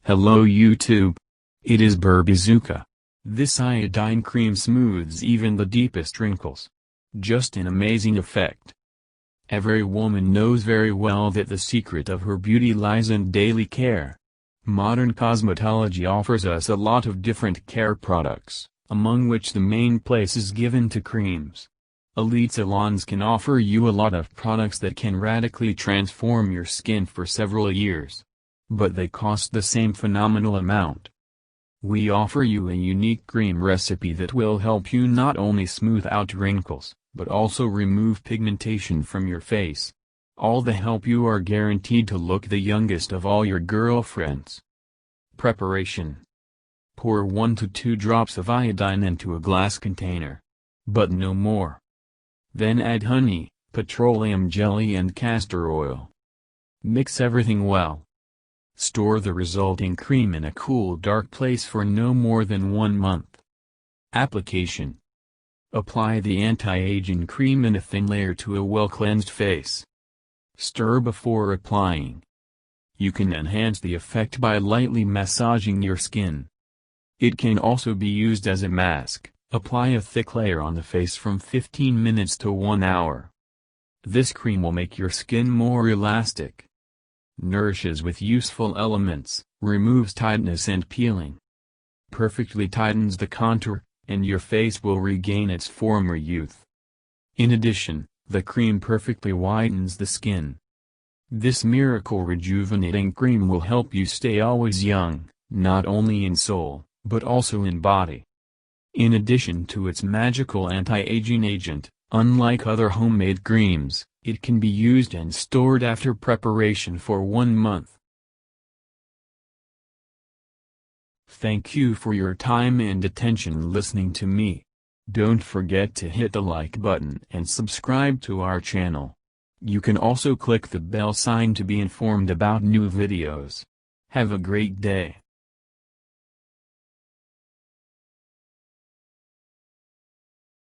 Hello YouTube. It is Burbizuka. This iodine cream smooths even the deepest wrinkles. Just an amazing effect. Every woman knows very well that the secret of her beauty lies in daily care. Modern cosmetology offers us a lot of different care products, among which the main place is given to creams. Elite salons can offer you a lot of products that can radically transform your skin for several years. But they cost the same phenomenal amount. We offer you a unique cream recipe that will help you not only smooth out wrinkles, but also remove pigmentation from your face. All the help you are guaranteed to look the youngest of all your girlfriends. Preparation. Pour 1 to 2 drops of iodine into a glass container. But no more. Then add honey, petroleum jelly and castor oil. Mix everything well. Store the resulting cream in a cool dark place for no more than 1 month. Application. Apply the anti-aging cream in a thin layer to a well-cleansed face. Stir before applying. You can enhance the effect by lightly massaging your skin. It can also be used as a mask. Apply a thick layer on the face from 15 minutes to 1 hour. This cream will make your skin more elastic. Nourishes with useful elements, removes tightness and peeling. Perfectly tightens the contour, and your face will regain its former youth. In addition, the cream perfectly whitens the skin. This miracle rejuvenating cream will help you stay always young, not only in soul, but also in body. In addition to its magical anti-aging agent, unlike other homemade creams, it can be used and stored after preparation for 1 month. Thank you for your time and attention listening to me. Don't forget to hit the like button and subscribe to our channel. You can also click the bell sign to be informed about new videos. Have a great day.